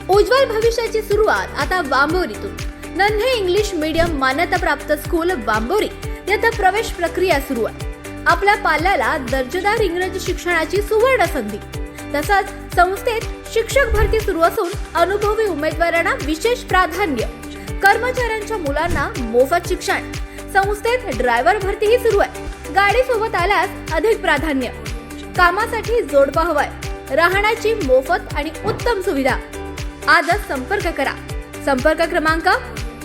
उज्ज्वल भविष्याची सुरुवात आता वांबोरीतून. नन्हे इंग्लिश मीडियम मान्यताप्राप्त स्कूल वांबोरी येथे प्रवेश प्रक्रिया सुरू आहे. आपल्या पाल्याला दर्जेदार इंग्रजी शिक्षणाची सुवर्ण संधी. तसंच संस्थेत शिक्षक भरती सुरू असून अनुभवी उमेदवारांना विशेष प्राधान्य. कर्मचाऱ्यांच्या मुलांना मोफत शिक्षण. संस्थेत ड्रायव्हर भरतीही सुरू आहे. गाडी सोबत आल्यास अधिक प्राधान्य. कामासाठी जोडपा हवाय. राहण्याची मोफत आणि उत्तम सुविधा. आजच संपर्क करा. संपर्क क्रमांक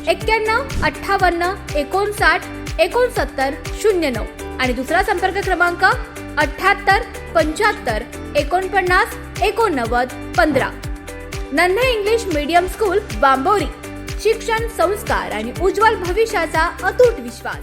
91 58 59 69 09 आणि दुसरा संपर्क क्रमांक 78 75 49 89 15. नन्हे इंग्लिश मीडियम स्कूल वांबोरी. शिक्षण, संस्कार आणि उज्ज्वल भविष्याचा अतूट विश्वास.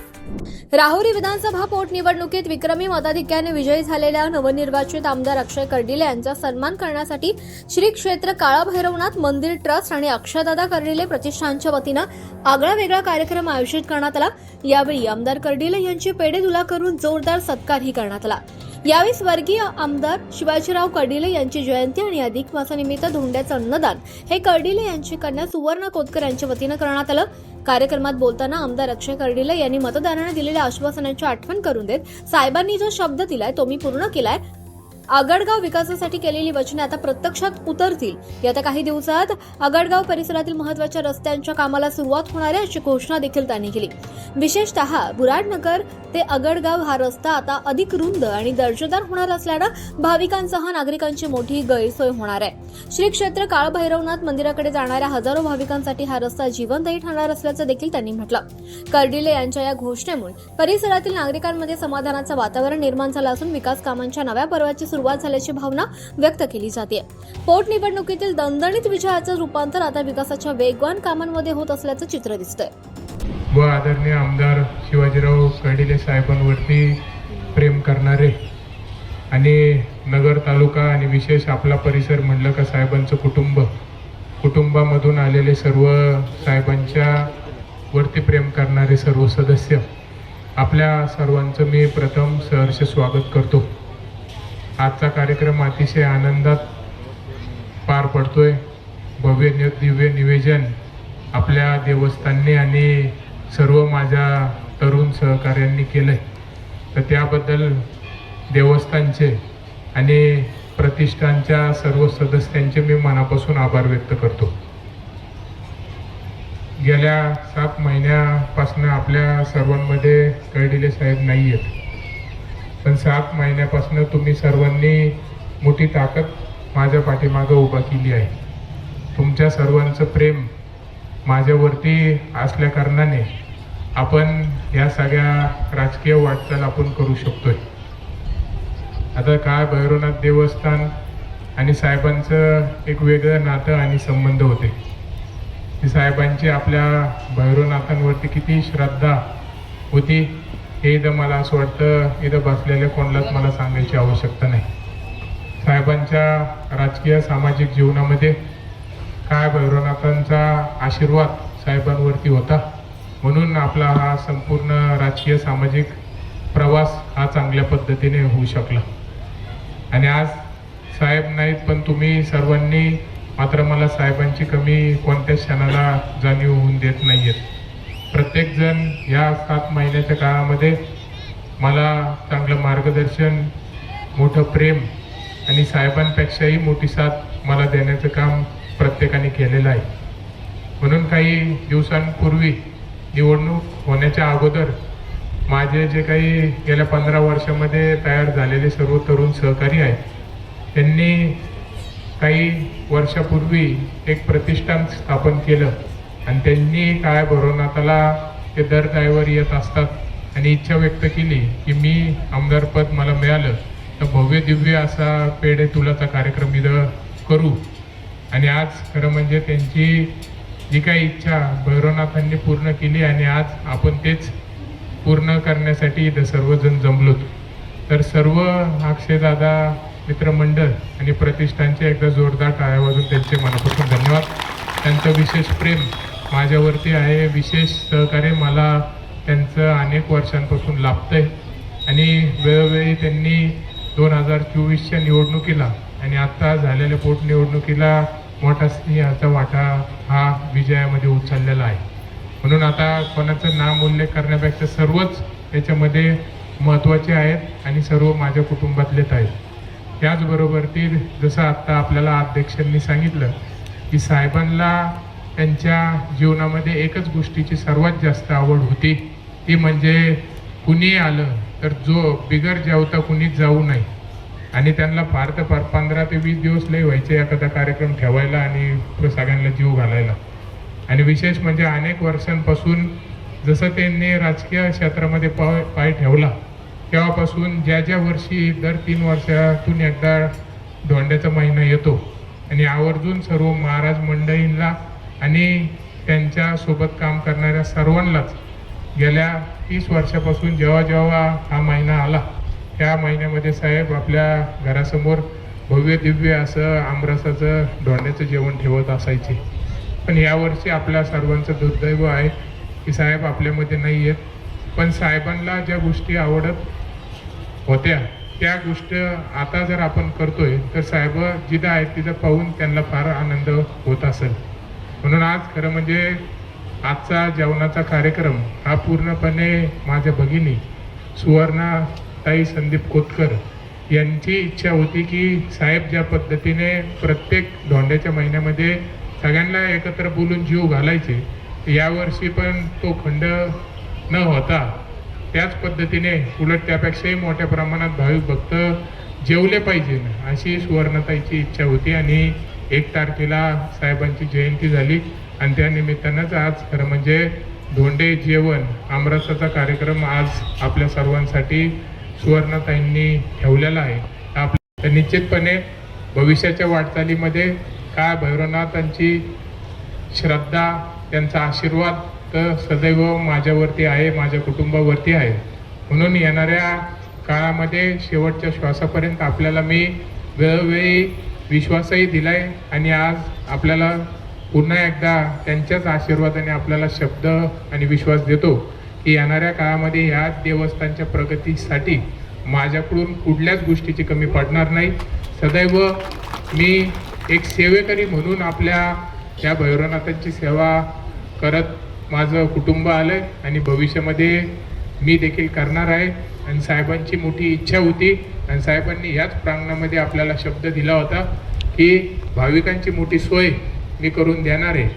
राहुरी विधानसभा पोटनिवडणुकीत विक्रमी मताधिक्याने विजयी झालेल्या नवनिर्वाचित आमदार अक्षय कर्डिले यांचा सन्मान करण्यासाठी श्री क्षेत्र काळभैरवनाथ मंदिर ट्रस्ट आणि अक्षयदादा कर्डिले प्रतिष्ठानच्या वतीनं आगळा वेगळा कार्यक्रम आयोजित करण्यात आला. यावेळी आमदार कर्डिले यांची पेढे तुला करून जोरदार सत्कारही करण्यात आला. यावेळी स्वर्गीय आमदार शिवाजीराव कर्डिले यांची जयंती आणि अधिक मासानिमित्त धोंड्याचं अन्नदान हे कर्डिले यांची कन्या सुवर्ण कोतकर यांच्या वतीनं करण्यात आलं. कार्यक्रमात बोलताना आमदार अक्षय कर्डिले यांनी मतदारांना दिलेल्या आश्वासनांची आठवण करून देत साहेबांनी जो शब्द दिलाय तो मी पूर्ण केलाय. आगडगाव विकासासाठी केलेली वचने आता प्रत्यक्षात उतरतील. येत्या काही दिवसात आगडगाव परिसरातील महत्त्वाच्या रस्त्यांच्या कामाला सुरुवात होणार आहे अशी घोषणा देखील त्यांनी केली. विशेषतः बुराडनगर ते आगडगाव हा रस्ता आता अधिक रुंद आणि दर्जेदार होणार असल्यानं भाविकांसह नागरिकांची मोठी गैरसोय होणार आहे. श्री क्षेत्र काळभैरवनाथ मंदिराकडे जाणाऱ्या हजारो भाविकांसाठी हा रस्ता जीवनदायी ठरणार असल्याचं देखील त्यांनी म्हटलं. कर्डिले यांच्या या घोषणेमुळे परिसरातील नागरिकांमध्ये समाधानाचं वातावरण निर्माण झालं असून विकास कामांच्या नव्या पर्वाची सुरुवात झाल्याची भावना व्यक्त केली जाते. पोटनिवडणुकीतील दणदणीत विजयाचं रूपांतर आता विकासाच्या वेगवान कामांमध्ये होत असल्याचं चित्र दिसतंय. व आदरणीय आमदार शिवाजीराव कर्डिले साहेबांवरती प्रेम करणारे आणि नगर तालुका आणि विशेष आपला परिसर म्हणलं का साहेबांचं कुटुंबामधून आलेले सर्व साहेबांच्या वरती प्रेम करणारे सर्व सदस्य, आपल्या सर्वांचं मी प्रथम सहर्ष स्वागत करतो. आजचा कार्यक्रम अतिशय आनंदात पार पडतोय. भव्य दिव्य निवेदन आपल्या देवस्थानने आणि सर्व माझ्या तरुण सहकार्यांनी केलंय. तर त्याबद्दल देवस्थानचे आणि प्रतिष्ठानच्या सर्व सदस्यांचे मी मनापासून आभार व्यक्त करतो. गेल्या 7 महिन्यापासून आपल्या सर्वांमध्ये कर्डिले साहेब नाही आहेत, पण 7 महिन्यापासून तुम्ही सर्वांनी मोठी ताकद माझ्या पाठीमागं उभा केली आहे. तुमच्या सर्वांचं प्रेम माझ्यावरती असल्या कारणाने आपण या सगळ्या राजकीय वाटचाल आपण करू शकतोय. आता काळ भैरवनाथ देवस्थान आणि साहेबांचं एक वेगळं नातं आणि संबंध होते. साहेबांची आपल्या भैरवनाथांवरती किती श्रद्धा होती हे इथं मला असं वाटतं इथं बसलेल्या कोणालाच मला सांगायची आवश्यकता नाही. साहेबांच्या राजकीय सामाजिक जीवनामध्ये काळ भैरवनाथांचा आशीर्वाद साहेबांवरती होता, म्हणून आपला हा संपूर्ण राजकीय सामाजिक प्रवास हा चांगल्या पद्धतीने होऊ शकला. आणि आज साहेब नाहीत, पण तुम्ही सर्वांनी मात्र मला साहेबांची कमी कोणत्याच क्षणाला जाणीव होऊन देत नाही आहेत. प्रत्येकजण या 7 महिन्याच्या काळामध्ये मला चांगलं मार्गदर्शन, मोठं प्रेम आणि साहेबांपेक्षाही मोठी साथ मला देण्याचं काम प्रत्येकाने केलेलं आहे. म्हणून काही दिवसांपूर्वी निवडणूक होण्याच्या अगोदर माझे जे काही गेल्या 15 वर्षामध्ये तयार झालेले सर्व तरुण सहकारी आहेत, त्यांनी काही वर्षापूर्वी एक प्रतिष्ठान स्थापन केलं आणि त्यांनी काळ भैरवनाथाला ते दर ड्रायव्हर येत असतात आणि इच्छा व्यक्त केली की मी आमदारपद मला मिळालं तर भव्य दिव्य असा पेढे तुलाचा कार्यक्रम इथं करू. आणि आज खरं म्हणजे त्यांची जी काही इच्छा भैरवनाथांनी पूर्ण केली आणि आज आपण तेच पूर्ण करण्यासाठी इथं सर्वजण जमलो. तर सर्व अक्षयदादा मित्रमंडळ आणि प्रतिष्ठानचे एकदा जोरदार टाळ्या वाजून त्यांचे मनापासून धन्यवाद. त्यांचं विशेष प्रेम माझ्यावरती आहे, विशेष सहकार्य मला त्यांचं अनेक वर्षांपासून लाभतंय. आणि वेळोवेळी त्यांनी 2024च्या निवडणुकीला आणि आत्ता झालेल्या पोटनिवडणुकीला मोठा सिंहाचा वाटा हा विजयामध्ये उचललेला आहे. म्हणून आता कोणाचं नाम उल्लेख करण्यापेक्षा सर्वच याच्यामध्ये महत्त्वाचे आहेत आणि सर्व माझ्या कुटुंबातलेच आहेत. त्याचबरोबर ते जसं आत्ता आपल्याला अध्यक्षांनी सांगितलं की साहेबांना त्यांच्या जीवनामध्ये एकच गोष्टीची सर्वात जास्त आवड होती, ती म्हणजे कुणी आलं तर जो बिगर जेवता कुणीच जाऊ नये. आणि त्यांना फार तर फार 15 ते 20 दिवस लय व्हायचे एखादा कार्यक्रम ठेवायला आणि सगळ्यांना जीव घालायला. आणि विशेष म्हणजे अनेक वर्षांपासून जसं त्यांनी राजकीय क्षेत्रामध्ये पाय ठेवला तेव्हापासून ज्या वर्षी दर 3 वर्षातून एकदा धोंड्याचा महिना येतो आणि आवर्जून सर्व महाराज मंडळींना आणि त्यांच्यासोबत काम करणाऱ्या सर्वांनाच गेल्या 30 वर्षापासून जेव्हा हा महिना आला त्या महिन्यामध्ये साहेब आपल्या घरासमोर भव्य दिव्य असं आमरसाचं धोंड्याचं जेवण ठेवत असायचे. पण यावर्षी आपल्या सर्वांचं दुर्दैव आहे की साहेब आपल्यामध्ये नाही आहेत. पण साहेबांना ज्या गोष्टी आवडत होत्या त्या गोष्ट आता जर आपण करतोय तर साहेब जिथं आहेत तिथं पाहून त्यांना फार आनंद होत असेल. म्हणून आज खरं म्हणजे आजचा जेवणाचा कार्यक्रम हा पूर्णपणे माझ्या भगिनी सुवर्णाताई संदीप कोतकर यांची इच्छा होती की साहेब ज्या पद्धतीने प्रत्येक धोंड्याच्या महिन्यामध्ये सगळ्यांना एकत्र बोलून जीव घालायचे, यावर्षी पण तो खंड न होता त्याच पद्धतीने उलट त्यापेक्षाही मोठ्या प्रमाणात भाविक भक्त जेवले पाहिजे अशी सुवर्णाताईची इच्छा होती. आणि 1 तारखेला साहेबांची जयंती झाली आणि त्या निमित्तानंच आज खरं म्हणजे धोंडे जेवण आमरसाचा कार्यक्रम आज आपल्या सर्वांसाठी सुवर्णाताईंनी ठेवलेला आहे. आपल्या निश्चितपणे भविष्याच्या वाटचालीमध्ये काय भैरवनाथांची श्रद्धा त्यांचा आशीर्वाद तर सदैव माझ्यावरती आहे, माझ्या कुटुंबावरती आहे. म्हणून येणाऱ्या काळामध्ये शेवटच्या श्वासापर्यंत आपल्याला मी वेळोवेळी विश्वासही दिलाय आणि आज आपल्याला पुन्हा एकदा त्यांच्याच आशीर्वादाने आपल्याला शब्द आणि विश्वास देतो की येणाऱ्या काळामध्ये ह्या देवस्थानच्या प्रगतीसाठी माझ्याकडून कुठल्याच गोष्टीची कमी पडणार नाही. सदैव मी एक सेवेकरी म्हणून आपल्या या भैरवनाथांची सेवा करत माझं कुटुंब आलं आणि भविष्यामध्ये मी देखील करणार आहे. आणि साहेबांची मोठी इच्छा होती आणि साहेबांनी याच प्रांगणामध्ये आपल्याला शब्द दिला होता की भाविकांची मोठी सोय मी करून देणार आहे.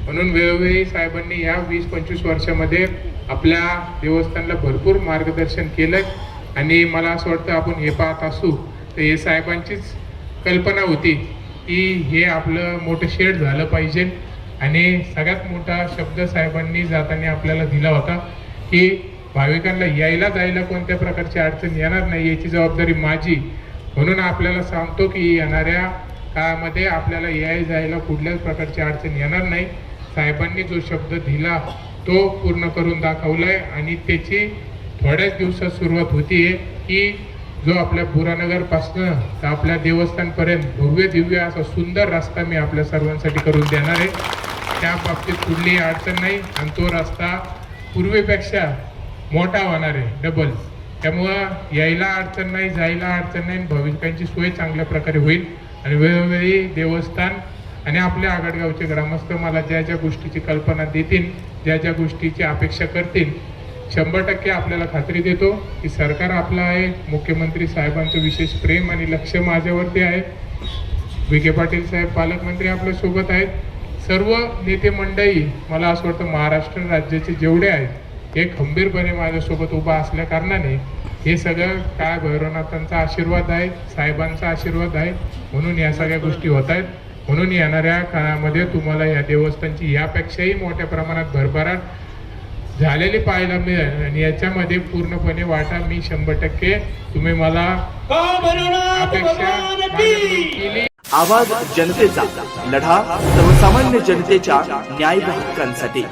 म्हणून वेळोवेळी साहेबांनी या 20-25 वर्षामध्ये आपल्या देवस्थानला भरपूर मार्गदर्शन केलं आणि मला असं वाटतं आपण हे पाहत असू तर हे साहेबांचीच कल्पना होती की हे आपलं मोठं शेड झालं पाहिजे. आणि सगळ्यात मोठा शब्द साहेबांनी जाताना आपल्याला दिला होता की भाविकांना यायला जायला कोणत्या प्रकारची अडचण येणार नाही याची जबाबदारी माझी. म्हणून आपल्याला सांगतो की येणाऱ्या काळामध्ये आपल्याला यायला जायला कुठल्याच प्रकारची अडचण येणार नाही. साहेबांनी जो शब्द दिला तो पूर्ण करून दाखवलाय आणि त्याची थोड्याच दिवसात सुरुवात होतीये की जो आपल्या बुरानगरपासनं तर आपल्या देवस्थानपर्यंत भव्य दिव्य असा सुंदर रस्ता मी आपल्या सर्वांसाठी करून देणार आहे. त्या बाबतीत कुठलीही अडचण नाही आणि तो रस्ता पूर्वीपेक्षा मोठा होणार आहे, डबल. त्यामुळं यायला अडचण नाही, जायला अडचण नाही, भाविकांची सोय चांगल्या प्रकारे होईल. आणि वेळोवेळी देवस्थान आणि आपल्या आगडगावचे ग्रामस्थ मला ज्या गोष्टीची कल्पना देतील, ज्या गोष्टीची अपेक्षा करतील, 100% आपल्याला खात्री देतो की सरकार आपलं आहे. मुख्यमंत्री साहेबांचं विशेष प्रेम आणि लक्ष माझ्यावरती आहे. विखे पाटील साहेब पालकमंत्री आपल्यासोबत आहेत. सर्व नेते मंडळी मला असं वाटतं महाराष्ट्र राज्याचे जेवढे आहेत हे खंबीरपणे माझ्यासोबत उभा असल्या कारणाने हे सगळं काय भैरवनाथांचा आशीर्वाद आहे, साहेबांचा आशीर्वाद आहे. म्हणून या सगळ्या गोष्टी होत आहेत. म्हणून येणाऱ्या काळामध्ये तुम्हाला या देवस्थानची यापेक्षाही मोठ्या प्रमाणात भरभराट झालेली पाहायला मिळेल आणि याच्यामध्ये पूर्णपणे वाटा मी 100% तुम्ही मला अपेक्षा केली. आवाज जनतेचा, लढा सर्वसामान्य जनतेच्या न्याय हक्कांसाठी.